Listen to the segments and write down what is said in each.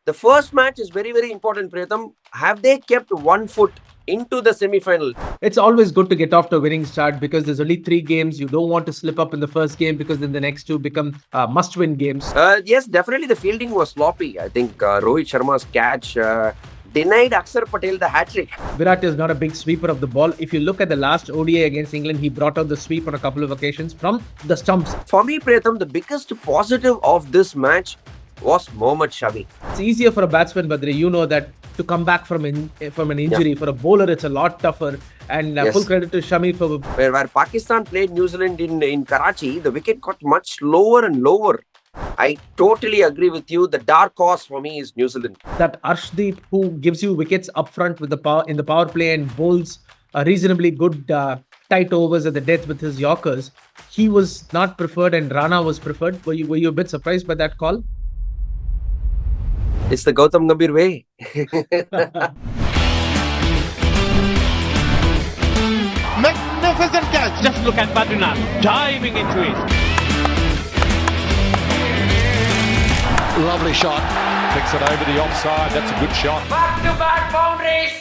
The first match is very, very important, Priyatham. Have they kept one foot into the semi-final? It's always good to get off to a winning start because there's only 3 games. You don't want to slip up in the first game because then the next two become must-win games. Yes, definitely the fielding was sloppy. I think Rohit Sharma's catch denied Akshar Patel the hat-trick. Virat is not a big sweeper of the ball. If you look at the last ODI against England, he brought out the sweep on a couple of occasions from the stumps. For me, Priyatham, the biggest positive of this match was Mohammad Shami. It's easier for a batsman, Badri. You know that to come back from an injury. For a bowler, it's a lot tougher. And full credit to Shami for where Pakistan played New Zealand in Karachi, the wicket got much lower and lower. I totally agree with you. The dark horse for me is New Zealand. that Arshdeep, who gives you wickets up front with the power in the power play and bowls a reasonably good tight overs at the death with his Yorkers. He was not preferred and Rana was preferred. Were you a bit surprised by that call? It's the Gautam Gambhir way. Magnificent catch. Just look at Badri now, diving into it. Lovely shot. Picks it over the offside. That's a good shot. Back-to-back boundaries.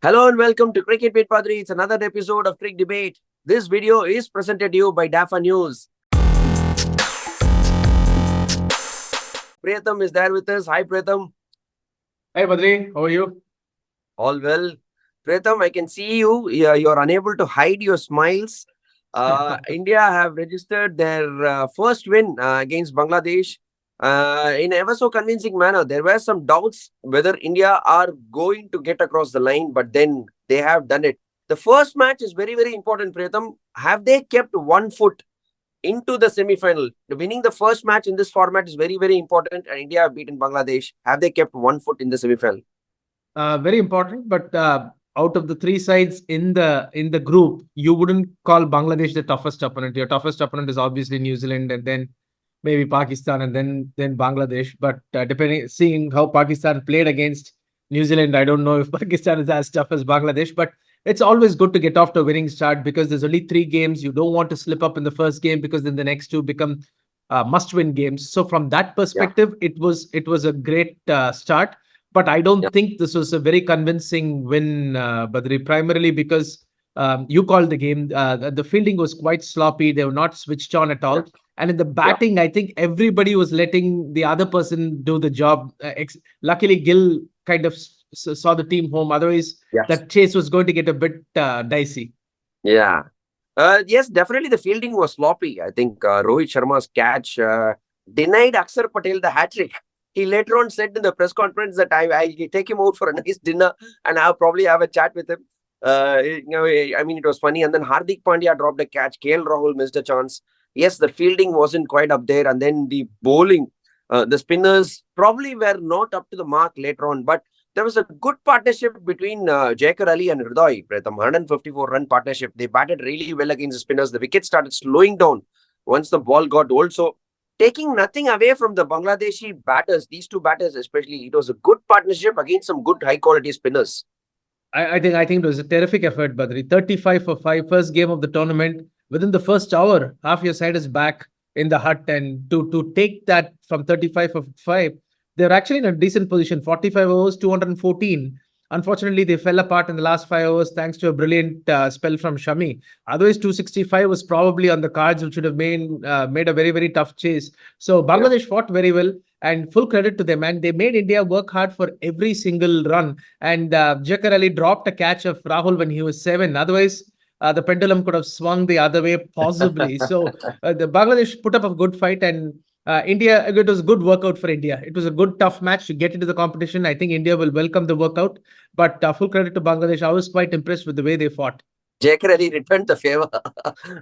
Hello and welcome to Cric It with Badri. It's another episode of Cric Debate. This video is presented to you by DAFA News. Priyatham is there with us. Hi, Priyatham. Hey, Badri, how are you? All well. Priyatham, I can see you. You're unable to hide your smiles. India have registered their first win against Bangladesh in ever so convincing manner. There were some doubts whether India are going to get across the line, but then they have done it. The first match is very, very important, Priyatham. Have they kept one foot into the semi-final? Winning the first match in this format is very, very important, and India have beaten Bangladesh. Have they kept one foot in the semi-final? Very important, but out of the 3 sides in the group, you wouldn't call Bangladesh the toughest opponent. Your toughest opponent is obviously New Zealand, and then maybe Pakistan, and then Bangladesh. But seeing how Pakistan played against New Zealand, I don't know if Pakistan is as tough as Bangladesh. But it's always good to get off to a winning start because there's only 3 games. You don't want to slip up in the first game because then the next two become must-win games. So from that perspective, it was a great start. But I don't think this was a very convincing win, Badri, primarily because you called the game. The fielding was quite sloppy. They were not switched on at all. And in the batting, I think everybody was letting the other person do the job. Luckily, Gill kind of saw the team home. Otherwise, that chase was going to get a bit dicey. Yeah. Yes, definitely the fielding was sloppy. I think Rohit Sharma's catch denied Akshar Patel the hat-trick. He later on said in the press conference that I'll take him out for a nice dinner and I'll probably have a chat with him. I mean, it was funny. And then Hardik Pandya dropped a catch. KL Rahul missed a chance. Yes, the fielding wasn't quite up there. And then the bowling, the spinners probably were not up to the mark later on. But there was a good partnership between Jaikar Ali and Hriday. 154-run partnership. They batted really well against the spinners. The wicket started slowing down once the ball got old. So taking nothing away from the Bangladeshi batters, these two batters especially, it was a good partnership against some good high-quality spinners. I think it was a terrific effort, Badri. 35 for 5, first game of the tournament. Within the first hour, half your side is back in the hut. And to take that from 35 for 5, they're actually in a decent position. 45 overs, 214. Unfortunately, they fell apart in the last 5 overs thanks to a brilliant spell from Shami. Otherwise, 265 was probably on the cards, which would have made a very, very tough chase. So Bangladesh fought very well, and full credit to them. And they made India work hard for every single run. And Jaikar Ali dropped a catch of Rahul when he was 7. Otherwise, the pendulum could have swung the other way, possibly. So the Bangladesh put up a good fight, and India, it was a good workout for India. It was a good, tough match to get into the competition. I think India will welcome the workout. But full credit to Bangladesh. I was quite impressed with the way they fought. Jaikar Ali returned the favor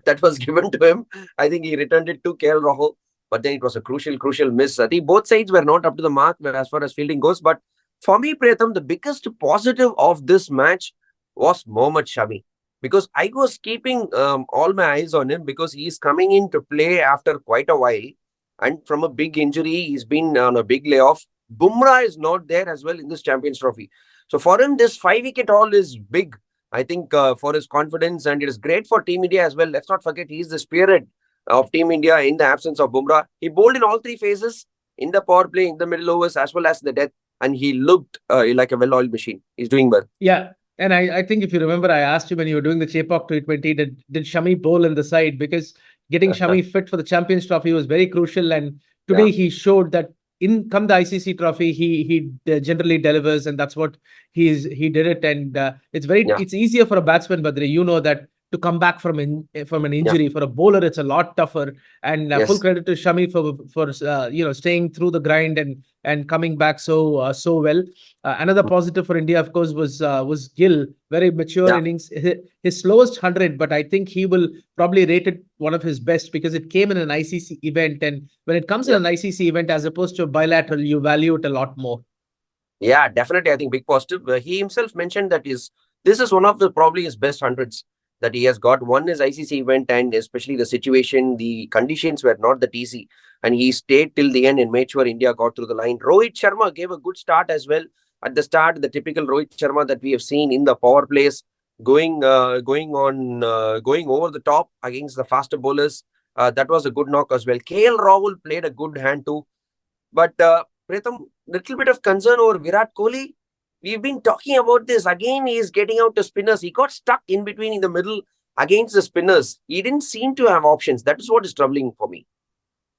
that was given to him. I think he returned it to KL Rahul. But then it was a crucial miss. I think both sides were not up to the mark as far as fielding goes. But for me, Priyatham, the biggest positive of this match was Mohammad Shami. Because I was keeping all my eyes on him because he's coming in to play after quite a while. And from a big injury, he's been on a big layoff. Bumrah is not there as well in this Champions Trophy. So for him, this 5-wicket haul is big. I think for his confidence, and it is great for Team India as well. Let's not forget he is the spirit of Team India in the absence of Bumrah. He bowled in all three phases, in the power play, in the middle overs, as well as the death, and he looked like a well-oiled machine. He's doing well. Yeah. And I think if you remember, I asked you when you were doing the Chepauk T20, did Shami bowl in the side? Because getting Shami fit for the Champions Trophy was very crucial. And Yeah. today he showed that in come the ICC Trophy, he generally delivers, and that's what he did it. And Yeah. it's easier for a batsman, Badri. You know that to come back from an Yeah. injury for a bowler, it's a lot tougher. And full Yes. credit to Shami for staying through the grind and coming back so well. Another positive for India, of course, was Gill. Very mature Yeah. innings. His slowest 100, but I think he will probably rate it one of his best because it came in an ICC event. And when it comes in Yeah. an ICC event as opposed to a bilateral, you value it a lot more. Yeah, definitely. I think big positive. He himself mentioned that this is one of the probably his best hundreds that he has got. One is ICC event, and especially the situation, the conditions were not that easy, and he stayed till the end and made sure India got through the line. Rohit Sharma gave a good start as well. At the start, the typical Rohit Sharma that we have seen in the power plays, going over the top against the faster bowlers. That was a good knock as well. KL Rahul played a good hand too. But Pritham, little bit of concern over Virat Kohli. We've been talking about this. Again, he is getting out to spinners. He got stuck in between in the middle against the spinners. He didn't seem to have options. That is what is troubling for me.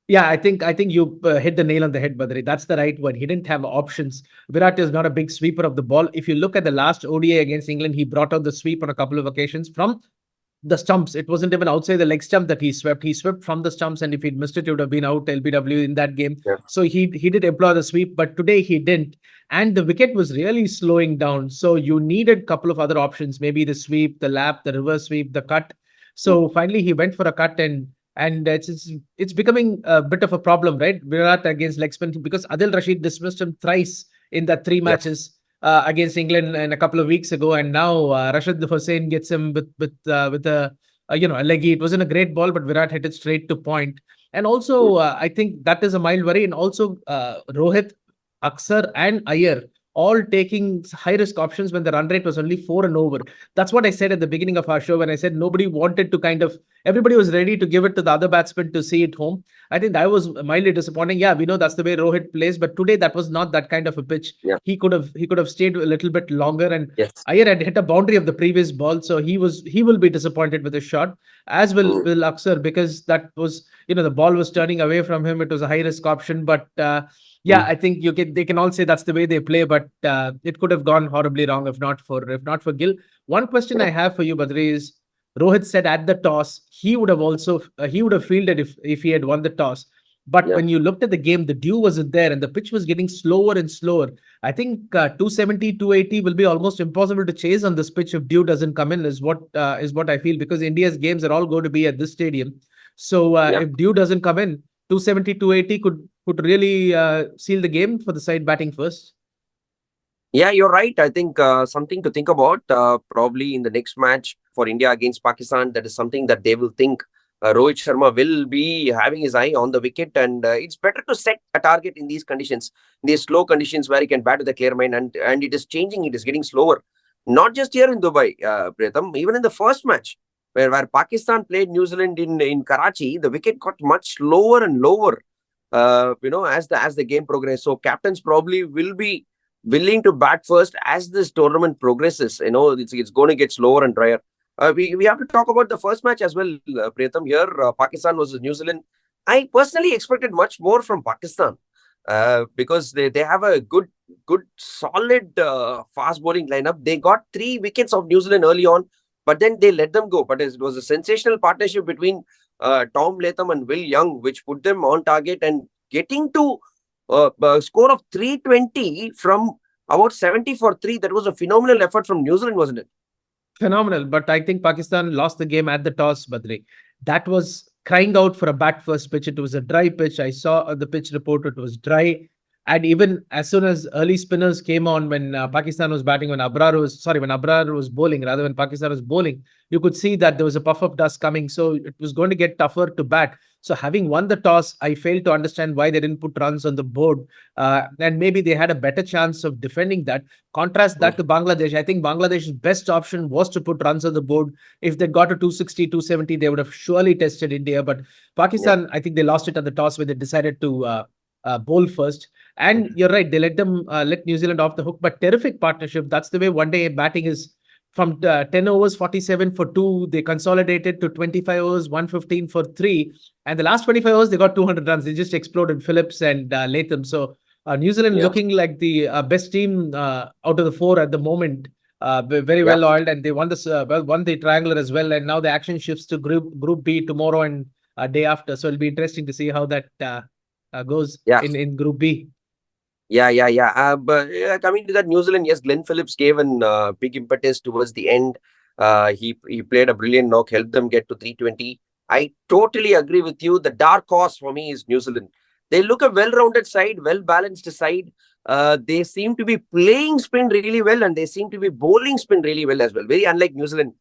Yeah, I think you hit the nail on the head, Badri. That's the right word. He didn't have options. Virat is not a big sweeper of the ball. If you look at the last ODI against England, he brought out the sweep on a couple of occasions from the stumps. It wasn't even outside the leg stump that he swept. He swept from the stumps, and if he'd missed it, he would have been out LBW in that game. Yeah. So he did employ the sweep, but today he didn't. And the wicket was really slowing down. So you needed a couple of other options, maybe the sweep, the lap, the reverse sweep, the cut. So finally he went for a cut, and it's becoming a bit of a problem, right? Virat against leg spin, because Adil Rashid dismissed him thrice in the three Yeah. matches against England and a couple of weeks ago, and now Rashid Hussain gets him with a leggy. It wasn't a great ball, but Virat hit it straight to point. And also, I think that is a mild worry. And also, Rohit, Aksar, and Iyer all taking high risk options when the run rate was only 4 and over. That's what I said at the beginning of our show when I said nobody wanted to everybody was ready to give it to the other batsman to see it home. I think that was mildly disappointing. Yeah, we know that's the way Rohit plays, but today that was not that kind of a pitch. Yeah. He could have stayed a little bit longer, and Yes. Iyer had hit a boundary of the previous ball, so he will be disappointed with his shot, as will Aksar, because that was the ball was turning away from him. It was a high risk option, but yeah, I think they can all say that's the way they play, but it could have gone horribly wrong if not for Gill. One question I have for you, Badri, is Rohit said at the toss he would have fielded if he had won the toss. But Yeah. when you looked at the game, the dew wasn't there and the pitch was getting slower and slower. I think 270, 280 will be almost impossible to chase on this pitch if dew doesn't come in, is what I feel, because India's games are all going to be at this stadium. So Yeah. if dew doesn't come in, 270, 280 could really seal the game for the side batting first. Yeah, you're right. I think something to think about probably in the next match for India against Pakistan. That is something that they will think. Rohit Sharma will be having his eye on the wicket, and it's better to set a target in these conditions, in these slow conditions where he can bat with a clear mind, and it is changing. It is getting slower. Not just here in Dubai, Pritham, even in the first match where Pakistan played New Zealand in Karachi, the wicket got much slower and lower. As the game progressed. So captains probably will be willing to bat first as this tournament progresses. It's going to get slower and drier. We have to talk about the first match as well, Priyatham. Here, Pakistan versus New Zealand. I personally expected much more from Pakistan because they have a good, solid fast bowling lineup. They got 3 wickets of New Zealand early on, but then they let them go. But it was a sensational partnership between Tom Latham and Will Young, which put them on target and getting to a score of 320 from about 70 for 3. That was a phenomenal effort from New Zealand, wasn't it? Phenomenal. But I think Pakistan lost the game at the toss, Badri. That was crying out for a bat first pitch. It was a dry pitch. I saw the pitch report. It was dry. And even as soon as early spinners came on when Pakistan was batting, when Abrar was bowling, rather when Pakistan was bowling, you could see that there was a puff of dust coming. So it was going to get tougher to bat. So having won the toss, I failed to understand why they didn't put runs on the board. And maybe they had a better chance of defending that. Contrast that to Bangladesh. I think Bangladesh's best option was to put runs on the board. If they got to 260, 270, they would have surely tested India. But Pakistan, I think they lost it at the toss where they decided to bowl first. And you're right, they let New Zealand off the hook. But terrific partnership. That's the way one day batting is. From 10 overs, 47 for 2, they consolidated to 25 overs, 115 for 3. And the last 25 overs, they got 200 runs. They just exploded Phillips and Latham. So New Zealand looking like the best team out of the 4 at the moment. Very well oiled, and they won the triangular as well. And now the action shifts to Group B tomorrow and day after. So it'll be interesting to see how that goes in Group B. But coming to that, New Zealand, yes, Glenn Phillips gave a big impetus towards the end. He played a brilliant knock, helped them get to 320. I totally agree with you. The dark horse for me is New Zealand. They look a well-rounded side, well-balanced side. They seem to be playing spin really well, and they seem to be bowling spin really well as well. Very unlike New Zealand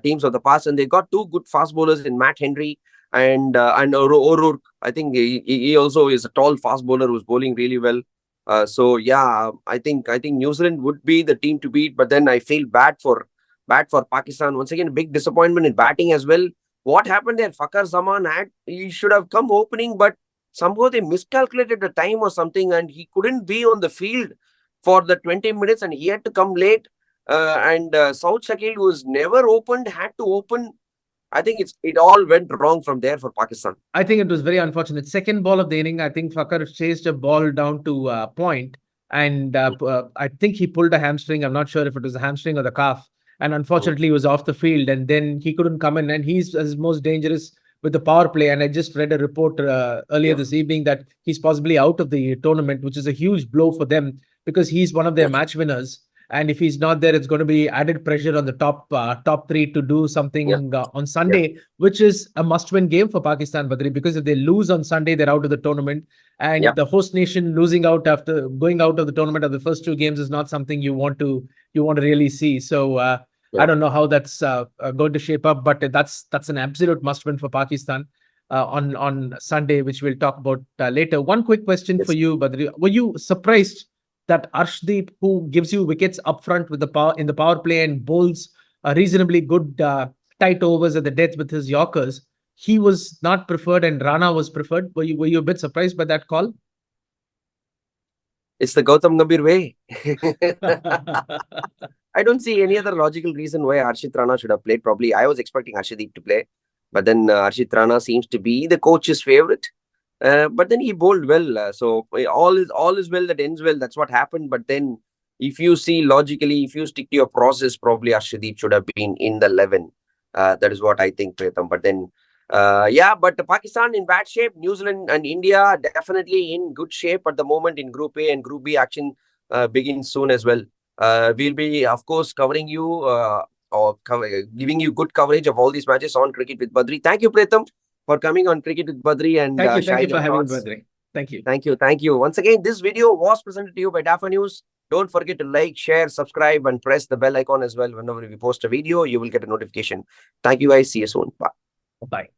teams of the past. And they got 2 good fast bowlers in Matt Henry and O'Rourke. I think he also is a tall fast bowler who's bowling really well. I think New Zealand would be the team to beat, but then I feel bad for Pakistan. Once again, a big disappointment in batting as well. What happened there? Fakhar Zaman he should have come opening, but somehow they miscalculated the time or something, and he couldn't be on the field for the 20 minutes, and he had to come late. South Shakil, who was never opened, had to open. I think it all went wrong from there for Pakistan. I think it was very unfortunate. Second ball of the inning, I think Fakhar chased a ball down to point, and I think he pulled a hamstring. I'm not sure if it was a hamstring or the calf, and unfortunately he was off the field, and then he couldn't come in, and he's his most dangerous with the power play. And I just read a report earlier this evening that he's possibly out of the tournament, which is a huge blow for them because he's one of their match winners. And if he's not there, it's going to be added pressure on the top 3 to do something on Sunday, which is a must-win game for Pakistan, Badri, because if they lose on Sunday, they're out of the tournament. And the host nation losing out after going out of the tournament of the first 2 games is not something you want to really see. So I don't know how that's going to shape up, but that's an absolute must-win for Pakistan on Sunday, which we'll talk about later. One quick question for you, Badri. Were you surprised that Arshdeep, who gives you wickets up front with the power play and bowls reasonably good tight overs at the death with his Yorkers, he was not preferred and Rana was preferred? Were you a bit surprised by that call? It's the Gautam Gambhir way. I don't see any other logical reason why Harshit Rana should have played. Probably I was expecting Arshdeep to play, but then Harshit Rana seems to be the coach's favorite. But then he bowled well. So all is well that ends well. That's what happened. But then if you see logically, if you stick to your process, probably Arshdeep should have been in the 11. That is what I think, Pritham. But then, but Pakistan in bad shape. New Zealand and India definitely in good shape at the moment in Group A, and Group B action begins soon as well. We'll be, of course, covering you giving you good coverage of all these matches on Cricket with Badri. Thank you, Pritham, for coming on Cricket with Badri and thank you for having me, Badri. Thank you. Once again, this video was presented to you by DIVO News. Don't forget to like, share, subscribe, and press the bell icon as well. Whenever we post a video, you will get a notification. Thank you guys. See you soon. Bye. Bye.